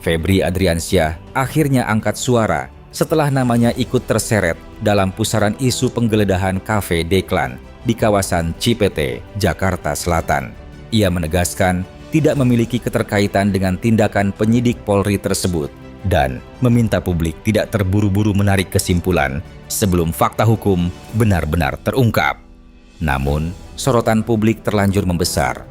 Febri Adriansyah akhirnya angkat suara setelah namanya ikut terseret dalam pusaran isu penggeledahan Cafe Deklan di kawasan Cipete, Jakarta Selatan. Ia menegaskan tidak memiliki keterkaitan dengan tindakan penyidik Polri tersebut dan meminta publik tidak terburu-buru menarik kesimpulan sebelum fakta hukum benar-benar terungkap. Namun, sorotan publik terlanjur membesar.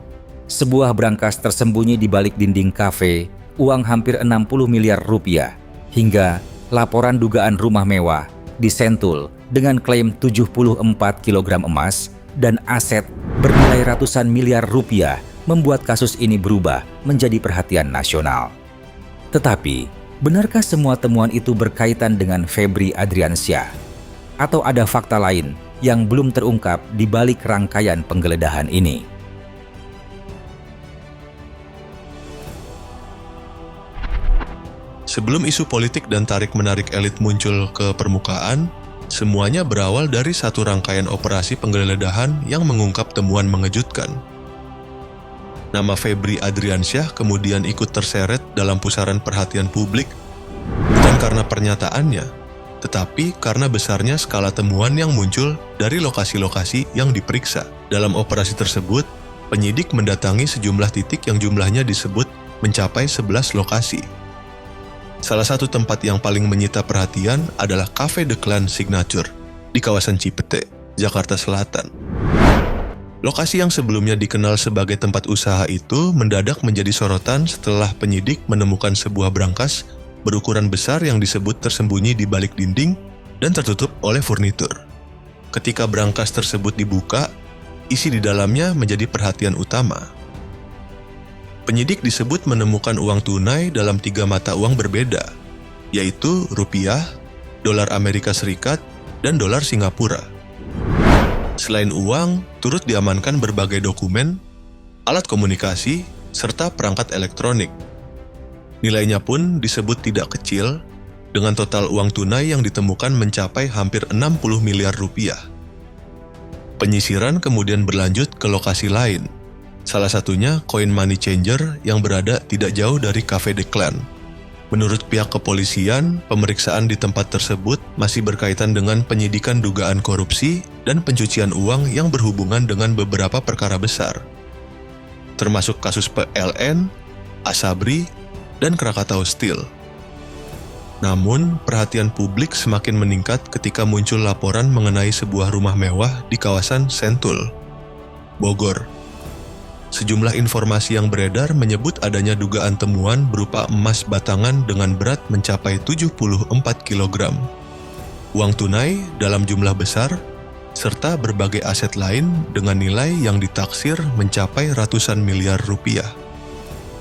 Sebuah brankas tersembunyi di balik dinding kafe, uang hampir 60 miliar rupiah, hingga laporan dugaan rumah mewah di Sentul dengan klaim 74 kg emas dan aset bernilai ratusan miliar rupiah membuat kasus ini berubah menjadi perhatian nasional. Tetapi, benarkah semua temuan itu berkaitan dengan Febri Adriansyah? Atau ada fakta lain yang belum terungkap di balik rangkaian penggeledahan ini? Sebelum isu politik dan tarik-menarik elit muncul ke permukaan, semuanya berawal dari satu rangkaian operasi penggeledahan yang mengungkap temuan mengejutkan. Nama Febri Adriansyah kemudian ikut terseret dalam pusaran perhatian publik, bukan karena pernyataannya, tetapi karena besarnya skala temuan yang muncul dari lokasi-lokasi yang diperiksa. Dalam operasi tersebut, penyidik mendatangi sejumlah titik yang jumlahnya disebut mencapai 11 lokasi. Salah satu tempat yang paling menyita perhatian adalah Cafe Deklan Signature di kawasan Cipete, Jakarta Selatan. Lokasi yang sebelumnya dikenal sebagai tempat usaha itu mendadak menjadi sorotan setelah penyidik menemukan sebuah brankas berukuran besar yang disebut tersembunyi di balik dinding dan tertutup oleh furnitur. Ketika brankas tersebut dibuka, isi di dalamnya menjadi perhatian utama. Penyidik disebut menemukan uang tunai dalam 3 mata uang berbeda, yaitu rupiah, dolar Amerika Serikat, dan dolar Singapura. Selain uang, turut diamankan berbagai dokumen, alat komunikasi, serta perangkat elektronik. Nilainya pun disebut tidak kecil, dengan total uang tunai yang ditemukan mencapai hampir 60 miliar rupiah. Penyisiran kemudian berlanjut ke lokasi lain, salah satunya Coin Money Changer yang berada tidak jauh dari Cafe Deklan. Menurut pihak kepolisian, pemeriksaan di tempat tersebut masih berkaitan dengan penyidikan dugaan korupsi dan pencucian uang yang berhubungan dengan beberapa perkara besar, termasuk kasus PLN, Asabri, dan Krakatau Steel. Namun, perhatian publik semakin meningkat ketika muncul laporan mengenai sebuah rumah mewah di kawasan Sentul, Bogor. Sejumlah informasi yang beredar menyebut adanya dugaan temuan berupa emas batangan dengan berat mencapai 74 kg, uang tunai dalam jumlah besar, serta berbagai aset lain dengan nilai yang ditaksir mencapai ratusan miliar rupiah.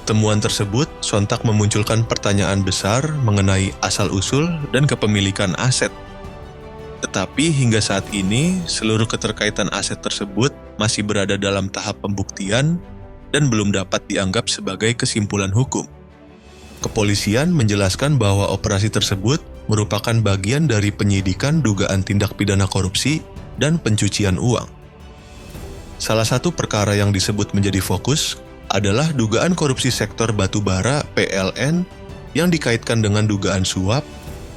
Temuan tersebut sontak memunculkan pertanyaan besar mengenai asal-usul dan kepemilikan aset. Tetapi hingga saat ini, seluruh keterkaitan aset tersebut masih berada dalam tahap pembuktian dan belum dapat dianggap sebagai kesimpulan hukum. Kepolisian menjelaskan bahwa operasi tersebut merupakan bagian dari penyidikan dugaan tindak pidana korupsi dan pencucian uang. Salah satu perkara yang disebut menjadi fokus adalah dugaan korupsi sektor batubara PLN yang dikaitkan dengan dugaan suap,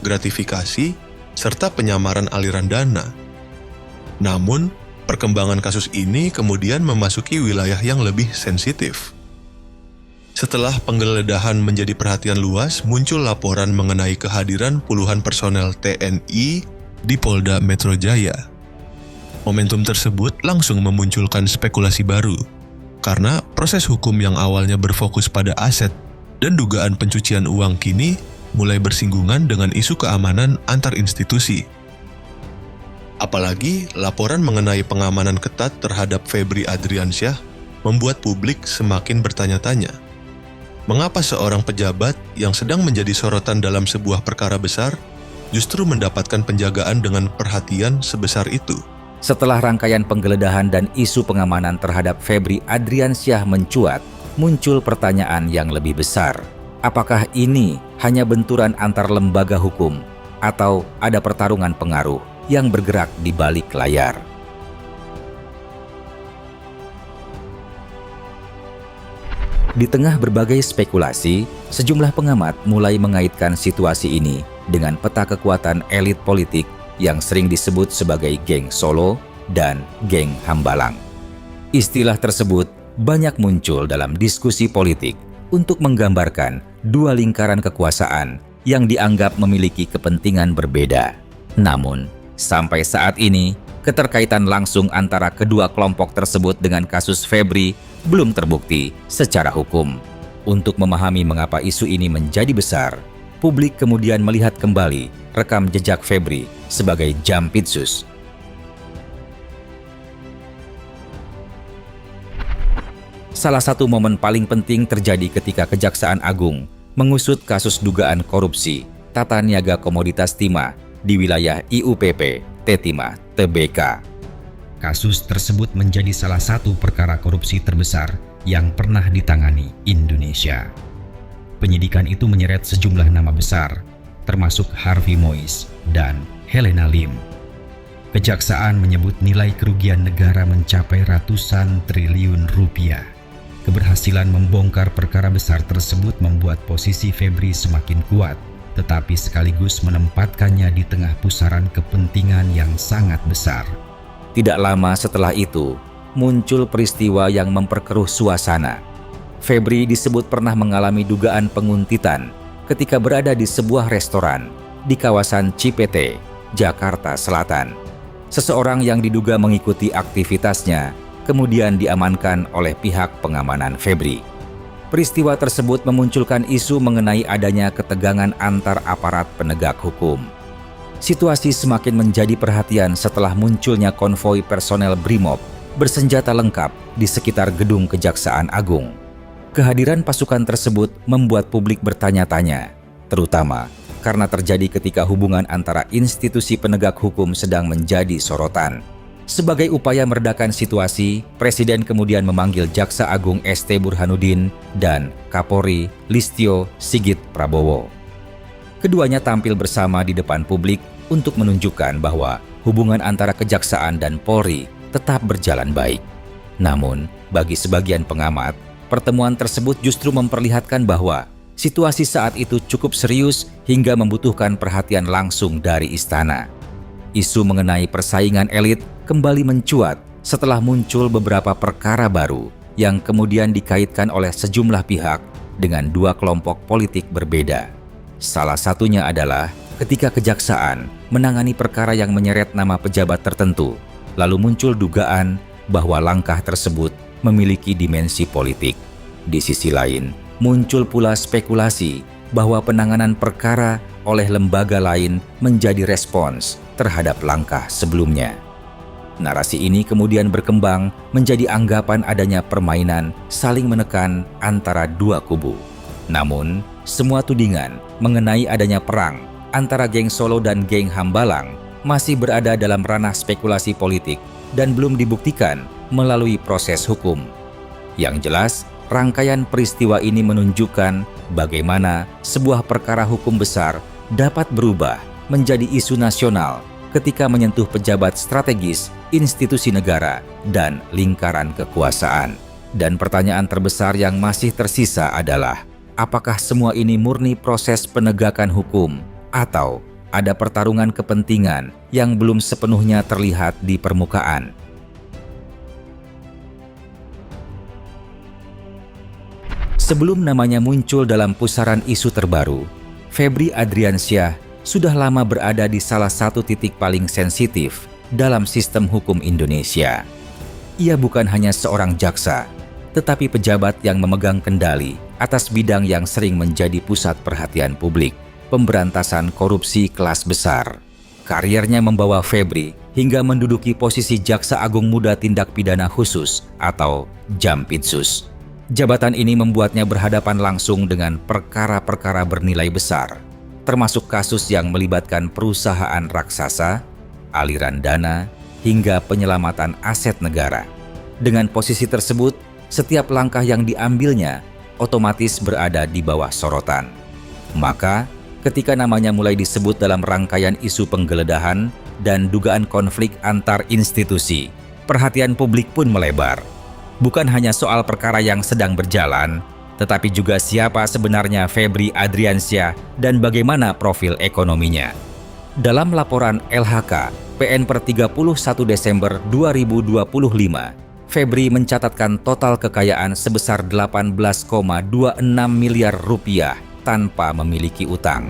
gratifikasi, serta penyamaran aliran dana. Namun, perkembangan kasus ini kemudian memasuki wilayah yang lebih sensitif. Setelah penggeledahan menjadi perhatian luas, muncul laporan mengenai kehadiran puluhan personel TNI di Polda Metro Jaya. Momentum tersebut langsung memunculkan spekulasi baru, karena proses hukum yang awalnya berfokus pada aset dan dugaan pencucian uang kini mulai bersinggungan dengan isu keamanan antar institusi. Apalagi laporan mengenai pengamanan ketat terhadap Febri Adriansyah membuat publik semakin bertanya-tanya. Mengapa seorang pejabat yang sedang menjadi sorotan dalam sebuah perkara besar justru mendapatkan penjagaan dengan perhatian sebesar itu? Setelah rangkaian penggeledahan dan isu pengamanan terhadap Febri Adriansyah mencuat, muncul pertanyaan yang lebih besar. Apakah ini hanya benturan antar lembaga hukum atau ada pertarungan pengaruh yang bergerak di balik layar? Di tengah berbagai spekulasi, sejumlah pengamat mulai mengaitkan situasi ini dengan peta kekuatan elit politik yang sering disebut sebagai geng Solo dan geng Hambalang. Istilah tersebut banyak muncul dalam diskusi politik untuk menggambarkan dua lingkaran kekuasaan yang dianggap memiliki kepentingan berbeda. Namun, sampai saat ini, keterkaitan langsung antara kedua kelompok tersebut dengan kasus Febri belum terbukti secara hukum. Untuk memahami mengapa isu ini menjadi besar, publik kemudian melihat kembali rekam jejak Febri sebagai jampitsus. Salah satu momen paling penting terjadi ketika Kejaksaan Agung mengusut kasus dugaan korupsi tata niaga komoditas timah di wilayah IUPP T-Timah Tbk. Kasus tersebut menjadi salah satu perkara korupsi terbesar yang pernah ditangani Indonesia. Penyidikan itu menyeret sejumlah nama besar, termasuk Harvey Mois dan Helena Lim. Kejaksaan menyebut nilai kerugian negara mencapai ratusan triliun rupiah. Keberhasilan membongkar perkara besar tersebut membuat posisi Febri semakin kuat, tetapi sekaligus menempatkannya di tengah pusaran kepentingan yang sangat besar. Tidak lama setelah itu, muncul peristiwa yang memperkeruh suasana. Febri disebut pernah mengalami dugaan penguntitan ketika berada di sebuah restoran di kawasan Cipete, Jakarta Selatan. Seseorang yang diduga mengikuti aktivitasnya kemudian diamankan oleh pihak pengamanan Febri. Peristiwa tersebut memunculkan isu mengenai adanya ketegangan antar aparat penegak hukum. Situasi semakin menjadi perhatian setelah munculnya konvoi personel Brimob bersenjata lengkap di sekitar gedung Kejaksaan Agung. Kehadiran pasukan tersebut membuat publik bertanya-tanya, terutama karena terjadi ketika hubungan antara institusi penegak hukum sedang menjadi sorotan. Sebagai upaya meredakan situasi, Presiden kemudian memanggil Jaksa Agung ST Burhanuddin dan Kapolri Listio Sigit Prabowo. Keduanya tampil bersama di depan publik untuk menunjukkan bahwa hubungan antara Kejaksaan dan Polri tetap berjalan baik. Namun, bagi sebagian pengamat, pertemuan tersebut justru memperlihatkan bahwa situasi saat itu cukup serius hingga membutuhkan perhatian langsung dari istana. Isu mengenai persaingan elit kembali mencuat setelah muncul beberapa perkara baru yang kemudian dikaitkan oleh sejumlah pihak dengan dua kelompok politik berbeda. Salah satunya adalah ketika Kejaksaan menangani perkara yang menyeret nama pejabat tertentu, lalu muncul dugaan bahwa langkah tersebut memiliki dimensi politik. Di sisi lain, muncul pula spekulasi bahwa penanganan perkara oleh lembaga lain menjadi respons terhadap langkah sebelumnya. Narasi ini kemudian berkembang menjadi anggapan adanya permainan saling menekan antara dua kubu. Namun, semua tudingan mengenai adanya perang antara geng Solo dan geng Hambalang masih berada dalam ranah spekulasi politik dan belum dibuktikan melalui proses hukum. Yang jelas, rangkaian peristiwa ini menunjukkan bagaimana sebuah perkara hukum besar dapat berubah menjadi isu nasional ketika menyentuh pejabat strategis, institusi negara, dan lingkaran kekuasaan. Dan pertanyaan terbesar yang masih tersisa adalah, apakah semua ini murni proses penegakan hukum atau ada pertarungan kepentingan yang belum sepenuhnya terlihat di permukaan? Sebelum namanya muncul dalam pusaran isu terbaru, Febri Adriansyah sudah lama berada di salah satu titik paling sensitif dalam sistem hukum Indonesia. Ia bukan hanya seorang jaksa, tetapi pejabat yang memegang kendali atas bidang yang sering menjadi pusat perhatian publik, pemberantasan korupsi kelas besar. Kariernya membawa Febri hingga menduduki posisi Jaksa Agung Muda Tindak Pidana Khusus atau Jampitsus. Jabatan ini membuatnya berhadapan langsung dengan perkara-perkara bernilai besar, termasuk kasus yang melibatkan perusahaan raksasa, aliran dana, hingga penyelamatan aset negara. Dengan posisi tersebut, setiap langkah yang diambilnya otomatis berada di bawah sorotan. Maka, ketika namanya mulai disebut dalam rangkaian isu penggeledahan dan dugaan konflik antar institusi, perhatian publik pun melebar. Bukan hanya soal perkara yang sedang berjalan, Tetapi juga siapa sebenarnya Febri Adriansyah dan bagaimana profil ekonominya. Dalam laporan LHK PN per 31 Desember 2025, Febri mencatatkan total kekayaan sebesar 18,26 miliar rupiah tanpa memiliki utang.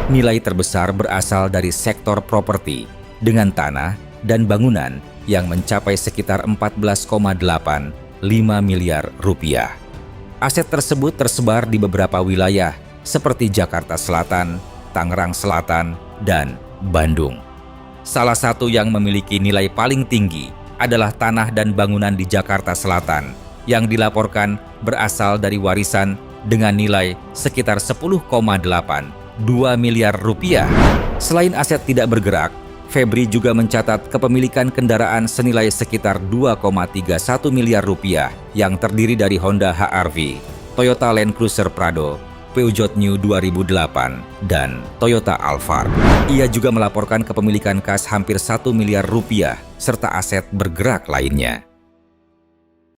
Nilai terbesar berasal dari sektor properti dengan tanah dan bangunan yang mencapai sekitar 14,85 miliar rupiah. Aset tersebut tersebar di beberapa wilayah seperti Jakarta Selatan, Tangerang Selatan, dan Bandung. Salah satu yang memiliki nilai paling tinggi adalah tanah dan bangunan di Jakarta Selatan yang dilaporkan berasal dari warisan dengan nilai sekitar 10,82 miliar rupiah. Selain aset tidak bergerak, Febri juga mencatat kepemilikan kendaraan senilai sekitar 2,31 miliar rupiah yang terdiri dari Honda HR-V, Toyota Land Cruiser Prado, Peugeot New 2008, dan Toyota Alphard. Ia juga melaporkan kepemilikan kas hampir 1 miliar rupiah serta aset bergerak lainnya.